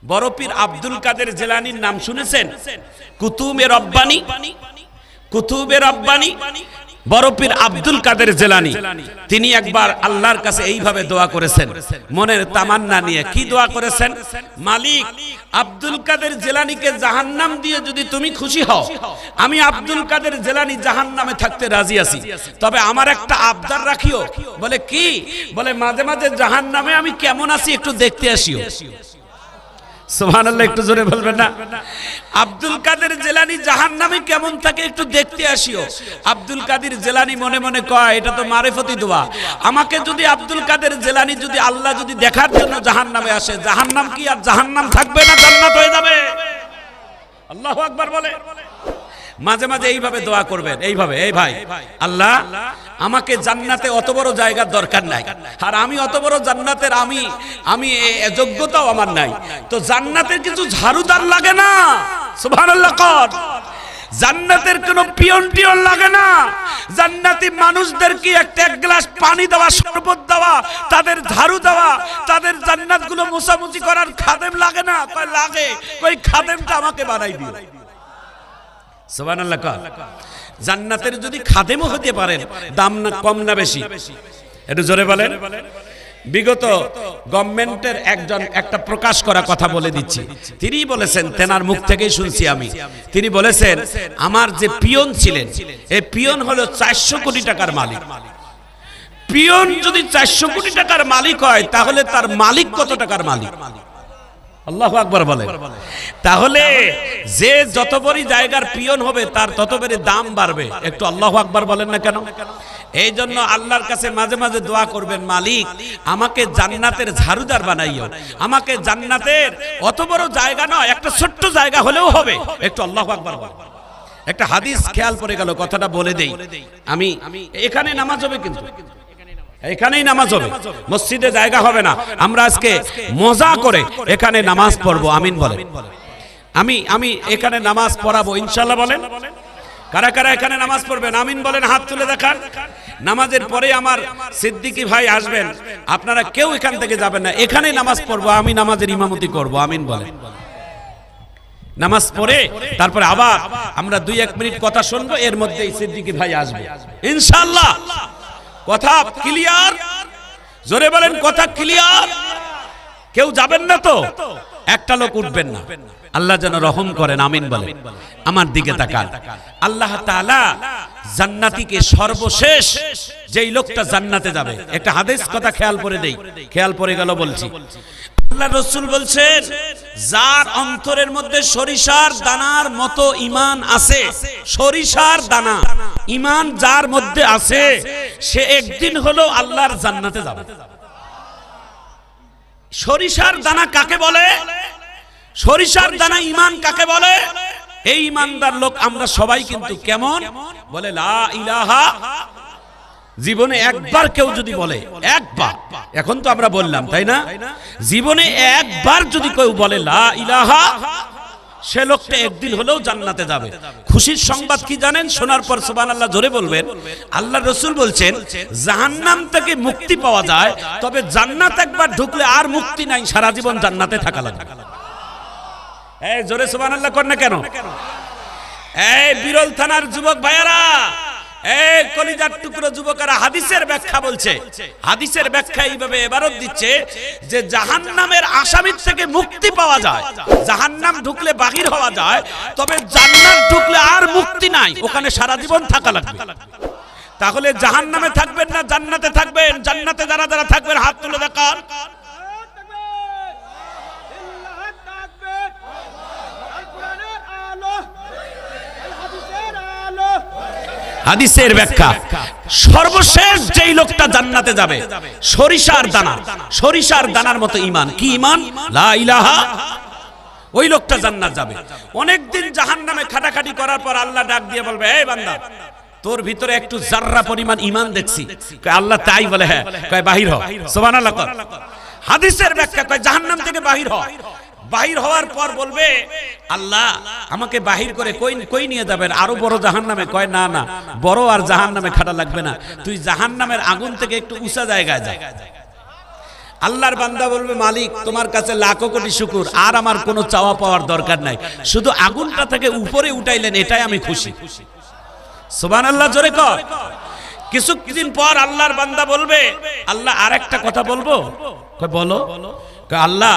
বড় পীর আব্দুল কাদের জিলানীর নাম শুনেছেন? কুতুবে রব্বানী, কুতুবে রব্বানী বড় পীর আব্দুল কাদের জিলানী তিনি একবার আল্লাহর কাছে এইভাবে দোয়া করেছেন, মনের তামান্না নিয়ে। কি দোয়া করেছেন? মালিক, আব্দুল কাদের জিলানীকে জাহান্নাম দিয়ে যদি তুমি খুশি হও, আমি আব্দুল কাদের জিলানী জাহান্নামে থাকতে রাজি আছি, তবে আমার একটা আবদার রাখিও। বলে কি? বলে মাঝে মাঝে জাহান্নামে আমি কেমন আছি একটু দেখতে আসিও। সুবহানাল্লাহ, একটু জোরে বলবেন না? আব্দুল কাদের জিলানী জাহান্নামে কেমন থাকে একটু দেখতে আসিও। আব্দুল কাদের জিলানী মনে মনে কয়, এটা তো মারিফতি দোয়া। আমাকে যদি আব্দুল কাদের জিলানী যদি আল্লাহ যদি দেখার জন্য জাহান্নামে আসে, জাহান্নাম কি আর জাহান্নাম থাকবে না, জান্নাত হয়ে যাবে? আল্লাহু আকবার বলে। মাঝে মাঝে এইভাবে দোয়া করবেন, এইভাবে, এই ভাই আল্লাহ আমাকে জান্নাতে অত বড় জায়গার দরকার নাই, আর আমি অত বড় জান্নাতের আমি যোগ্যতাও আমার নাই, তো জান্নাতের কিছু ঝাড়ুদার লাগে না। সুবহানাল্লাহ কর। জান্নাতের কোনো পিয়ন টিয়ন লাগে না। জান্নাতি মানুষদেরকে এক গ্লাস পানি দেওয়া, শরবত দেওয়া, তাদের ঝাড়ু দেওয়া, তাদের জান্নাতগুলো মোছামুছি করার খাদেম লাগে না। কয় লাগে, কই খাদেমটা আমাকে বানাই দিও। সুবহানাল্লাহ। জান্নাতের যদি খাদেমও হতে পারেন, দাম না কম না বেশি? একটু জোরে বলেন। বিগত গভর্নমেন্টের একটা প্রকাশ করা কথা বলে দিচ্ছি। তিনি বলেছেন, তেনার মুখ থেকেই শুনছি আমি, তিনি বলেছেন আমার যে পিয়ন ছিলেন, এই পিয়ন হলো 400 কোটি টাকার মালিক। পিয়ন যদি 400 কোটি টাকার মালিক হয়, তাহলে তার মালিক কত টাকার মালিক? আল্লাহু আকবার বলে। তাহলে যে যত বড় জায়গার পিয়ন হবে তার তত বেশি দাম বাড়বে। একটু আল্লাহু আকবার বলেন না কেন? এই জন্য আল্লাহর কাছে মাঝে মাঝে দোয়া করবেন, মালিক আমাকে জান্নাতের ঝাড়ুদার বানাইও। আমাকে জান্নাতের অত বড় জায়গা নয়, একটা ছোট্ট জায়গা হলেও হবে। একটু আল্লাহু আকবার বলেন। একটা হাদিস খেয়াল পড়ে গেল, কথাটা বলে দেই। আমি এখানে নামাজ হবে, কিন্তু এখানেই নামাজ হবে, মসজিদে জায়গা হবে না। আমরা আজকে মজা করে এখানে নামাজ পড়বো। আমিন বলেন। আমি এখানে নামাজ পড়াবো ইনশাআল্লাহ বলেন। কারা কারা এখানে নামাজ পড়বেন আমিন বলেন, হাত তুলে দেখান। নামাজের পরে আমার সিদ্দিকী ভাই আসবেন, আপনারা কেউ এখান থেকে যাবেন না, এখানেই নামাজ পড়বো। আমি নামাজের ইমামতি করব। আমিন বলেন। নামাজ পড়ে তারপরে আবার আমরা 2-1 মিনিট কথা শুনবো, এর মধ্যেই সিদ্দিকী ভাই আসবে ইনশাআল্লাহ। কথা ক্লিয়ার? জোরে বলেন, কথা ক্লিয়ার? কেউ যাবেন না তো? একটা লোক উঠবেন না। আল্লাহ যেন রহম করেন। আমিন বলেন। আমার দিকে তাকান। আল্লাহ তাআলা জান্নাতীকে সর্বশেষ যেই লোকটা জান্নাতে যাবে, একটা হাদিস কথা খেয়াল করে দেই, খেয়াল পড়ে গেল বলছি। আল্লাহ রাসূল বলছেন, যার অন্তরের মধ্যে সরিষার দানার মতো ঈমান আছে, সরিষার দানা ঈমান যার মধ্যে আছে, সে একদিন হলো আল্লাহর জান্নাতে যাবে। সরিষার দানা কাকে বলে? সরিষার দানা ঈমান কাকে বলে? এই ঈমানদার লোক আমরা সবাই কিন্তু কেমন বলে, লা ইলাহা, জীবনে একবার কেউ যদি বলে, একবার, এখন তো আমরা বললাম তাই না, জীবনে একবার যদি কেউ বলে লা ইলাহা, সে লোকটা একদিন হলেও জান্নাতে যাবে। খুশির সংবাদ কি জানেন? শোনার পর সুবহানাল্লাহ জোরে বলবেন। আল্লাহ রাসূল বলছেন, জাহান্নাম থেকে মুক্তি পাওয়া যায়, তবে জান্নাত একবার ঢুকলে আর মুক্তি নাই, সারা জীবন জান্নাতে থাকা লাগবে। এই জোরে সুবহানাল্লাহ কর না কেন? এই বিরল থানার যুবক ভাইয়ারা, এই কলিজার টুকরো যুবকেরা, হাদিসের ব্যাখ্যা বলছে। হাদিসের ব্যাখ্যা এইভাবে ইবারত দিচ্ছে যে জাহান্নামের আসামির থেকে মুক্তি পাওয়া যায়, জাহান্নাম ঢুকলে বাহির হওয়া যায়, তবে জান্নাত ঢুকলে আর মুক্তি নাই, ওখানে সারা জীবন থাকা লাগবে। তাহলে জাহান্নামে থাকবেন না জান্নাতে থাকবেন? জান্নাতে যারা যারা থাকবেন হাত তুলে দেখান। হাদিসের ব্যাখ্যা, সর্বশেষ যেই লোকটা জান্নাতে যাবে, সরিষার দানা, সরিষার দানার মতো ঈমান। কি ঈমান? লা ইলাহা। ওই লোকটা জান্নাত যাবে। অনেকদিন জাহান্নামে খাটাখাটি করার পর আল্লাহ ডাক দিয়ে বলবে, এই বান্দা, তোর ভিতরে একটু জাররা পরিমাণ ঈমান দেখছি। কয় আল্লাহ তাই? বলে হ্যাঁ। কয় বাহির হ। সুবহানাল্লাহ কর। হাদিসের ব্যাখ্যা কয় জাহান্নাম থেকে বাহির হ। বাহির হওয়ার পর বলবে, আল্লাহ আমাকে বাহির করে কই নিয়ে যাবেন? আরো বড় জাহান্নামে? কয় না না, বড় আর জাহান্নামে খাটা লাগবে না, তুই জাহান্নামের আগুন থেকে একটু উঁচা জায়গায় যা। আল্লাহর বান্দা বলবে মালিক তোমার কাছে লাখো কোটি শুকর, আর আমার কোনো চাওয়া পাওয়ার দরকার নাই, শুধু আগুনটা থেকে উপরে উঠাইলেন এটাই আমি খুশি। সুবহানাল্লাহ জোরে কর। কিছুদিন পর আল্লাহর বান্দা বলবে আল্লাহ আরেকটা কথা বলবো। কয় বলো। কয় আল্লাহ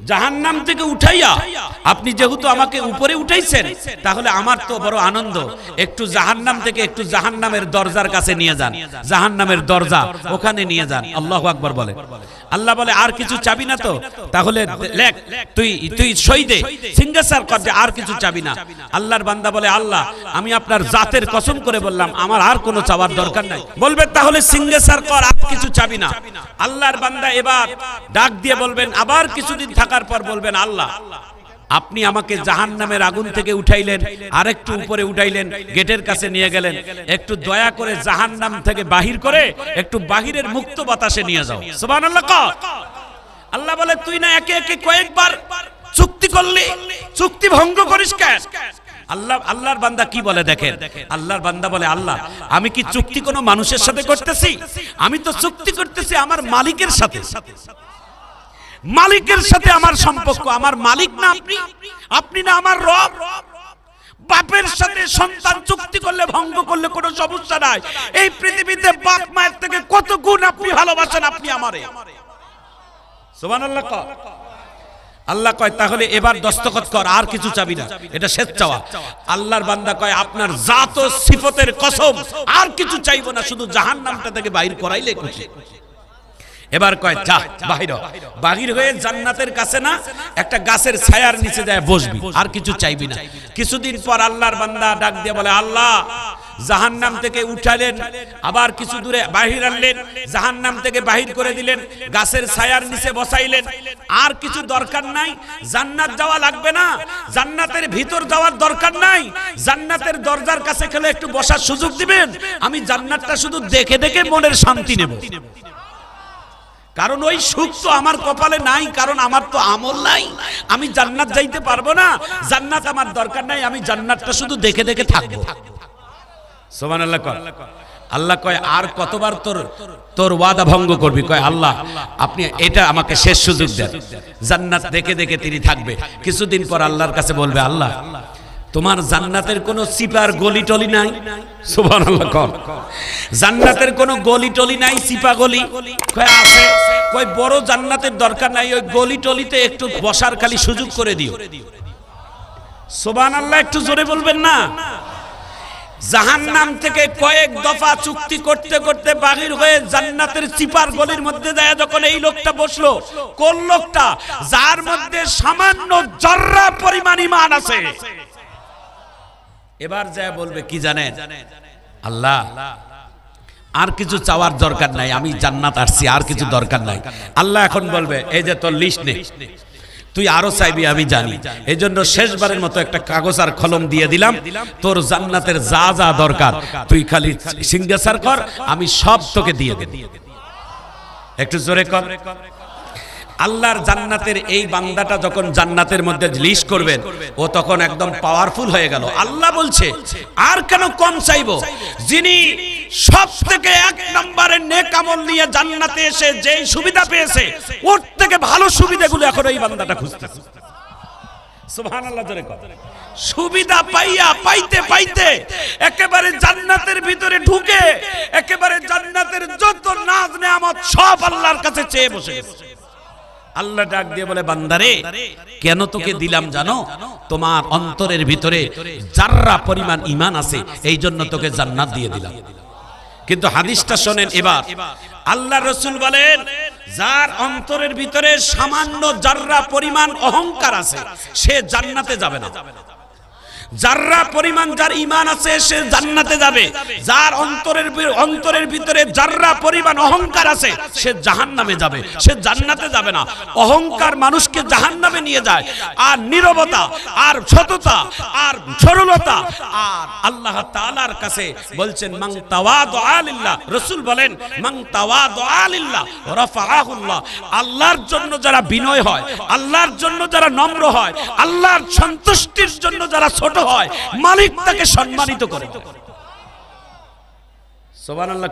জাহান্নাম থেকে উঠাইয়া আপনি যেহেতু আমাকে উপরে উঠাইছেন, তাহলে আমার তো বড় আনন্দ, একটু জাহান্নাম থেকে একটু জাহান্নামের দরজার কাছে নিয়ে যান, জাহান্নামের দরজা ওখানে নিয়ে যান। আল্লাহু আকবার বলে। আল্লাহ বলে আর কিছু চাবি না তো? তাহলে লেখ, তুই সই দে, সিগনেচার কর যে আর কিছু চাবি না। আল্লাহর বান্দা বলে আল্লাহ আমি আপনার জাতের কসম করে বললাম আমার আর কোনো চাওয়ার দরকার নাই। বলবে তাহলে সিগনেচার কর, আর কিছু চাবি না। আল্লাহর বান্দা এবার ডাক দিয়ে বলবেন, আবার কিছুদিন থাকার পর বলবেন আল্লাহ আপনি আমাকে জাহান্নামের আগুন থেকে উঠাইলেন, আরেকটু উপরে উঠাইলেন, গেটের কাছে নিয়ে গেলেন, একটু দয়া করে জাহান্নাম থেকে বাহির করে একটু বাহিরের মুক্ত বাতাসে নিয়ে যাও। সুবহানাল্লাহ। আল্লাহ বলে তুই না একে একে কয়েকবার চুক্তি করলি, চুক্তি ভঙ্গ করিস কেন? আল্লাহর বান্দা কি বলে দেখেন, আল্লাহর বান্দা বলে আল্লাহ আমি কি চুক্তি কোনো মানুষের সাথে করতেছি? আমি তো চুক্তি করতেছি আমার মালিকের সাথে। মালিকের সাথে আমার সম্পর্ক, আমার মালিক না আপনি, আপনি না আমার রব। বাপের সাথে সন্তান চুক্তি করলে ভঙ্গ করলে কোনো সমস্যা নাই। এই পৃথিবীতে বাপ মায়ের থেকে কত গুণ আপনি ভালোবাসেন আপনি আমারে। সুবহানাল্লাহ। আল্লাহ কয় তাহলে এবার দস্তখত কর, আর কিছু চাবি না, এটা শেষ চাওয়া। আল্লাহর বান্দা কয় আপনার জাত ও সিফতের কসম আর কিছু চাইবো না, শুধু জাহান্নামটা থেকে বাইর করাইলে খুশি। এবার কয় যা বাহির হয়ে জান্নাতের কাছে না একটা গাছের ছায়ার নিচে যায় বসবি, আর কিছু চাইবি না। কিছুদিন পর আল্লাহর বান্দা ডাক দিয়ে বলে আল্লাহ জাহান্নাম থেকে উঠালেন, আবার কিছু দূরে বাহির আনলেন, জাহান্নাম থেকে বাহির করে দিলেন, গাছের ছায়ার নিচে বসাইলেন, আর কিছু দরকার নাই, জান্নাত যাওয়া লাগবে না, জান্নাতের ভিতর যাওয়ার দরকার নাই, জান্নাতের দরজার কাছে খেলে একটু বসার সুযোগ দিবেন, আমি জান্নাতটা শুধু দেখে দেখে মনের শান্তি নেব। কারণ ওই সুখ তো আমার কপালে নাই, কারণ আমার তো আমল নাই, আমি জান্নাত যাইতে পারবো না, জান্নাত আমার দরকার নাই, আমি জান্নাতটা শুধু দেখে দেখে থাকবো। সুবহানাল্লাহ। আল্লাহ কয় আর কতবার তোর ওয়াদা ভঙ্গ করবি? কয় আল্লাহ আপনি এটা আমাকে শেষ সুযোগ দেন, জান্নাত দেখে দেখে তিনি থাকবে। কিছুদিন পর আল্লাহর কাছে বলবে আল্লাহ তোমার জান্নাতের কোনো চিপার গলি টলি নাই? সুবহানাল্লাহ। জান্নাতের কোনো গলি টলি নাই, চিপা গলি? কয় আছে। কয় বড় জান্নাতের দরকার নাই, ওই গলি টলিতে একটু বসার খালি সুযোগ করে দিও। সুবহানাল্লাহ। একটু জোরে বলবেন না? জাহান্নাম থেকে কয়েক দফা চুক্তি করতে করতে বাহির হয়ে জান্নাতের চিপার গলির মধ্যে যায় যখন এই লোকটা বসলো, কোন লোকটা? যার মধ্যে সামান্য জর্রা পরিমাণ ঈমান আছে। এবার যায় বলবে কি জানেন আল্লাহ আর কিছু চাওয়ার দরকার নাই, আমি জান্নাত আসছি, আর কিছু দরকার নাই। আল্লাহ এখন বলবে এই যে তোর লিস্ট নে, তুই আরো চাইবি আমি জানি, এই জন্য শেষবারের মতো একটা কাগজ আর কলম দিয়ে দিলাম, তোর জান্নাতের যা যা দরকার তুই খালি সিগনেচার কর, আমি সব তোকে দিয়ে দেব। একটু জোরে কর। আল্লাহর জান্নাতের এই বান্দাটা যখন জান্নাতের মধ্যে লিস্ট করবেন, ও তখন একদম পাওয়ারফুল হয়ে গেল। আল্লাহ বলছে আর কেন কম চাইবো? যিনি সব থেকে এক নম্বরের নেক আমল নিয়ে জান্নাতে এসে যেই সুবিধা পেয়েছে, ওর থেকে ভালো সুবিধাগুলো এখন এই বান্দাটা খুঁজতেছে। সুবহানাল্লাহ জোরে কর। সুবিধা পাইতে পাইতে একেবারে জান্নাতের ভিতরে ঢুকে একেবারে জান্নাতের যত নাজ নেয়ামত সব আল্লাহর কাছে চেয়ে বসে। আল্লাহ ডাক দিয়ে বলে বান্দারে কেন তোকে দিলাম জানো? তোমার অন্তরের ভিতরে জাররা পরিমাণ ঈমান আছে, এই জন্য তোকে জান্নাত দিয়ে দিলাম। কিন্তু হাদিসটা শোনেন এবার, আল্লাহ রাসূল বলেন যার অন্তরের ভিতরে সামান্য জাররা পরিমাণ অহংকার আছে সে জান্নাতে যাবে না। জাররা পরিমাণ যার ঈমান আছে সে জান্নাতে যাবে, যার অন্তরের ভিতরে জাররা পরিমাণ অহংকার আছে সে জাহান্নামে যাবে, সে জান্নাতে যাবে না। অহংকার মানুষকে জাহান্নামে নিয়ে যায়, আর নীরবতা আর সততা আর সরলতা আর আল্লাহ তাআলার কাছে বলছেন মান তাওয়াদুআ লিল্লাহ, রাসূল বলেন মান তাওয়াদুআ লিল্লাহ রাফাআহুল্লাহ। আল্লাহর জন্য যারা বিনয় হয়, আল্লাহর জন্য যারা নম্র হয়, আল্লাহর সন্তুষ্টির জন্য যারা ছোট হয়, মালিক তাকে সম্মানিত করে। সুবহানাল্লাহ।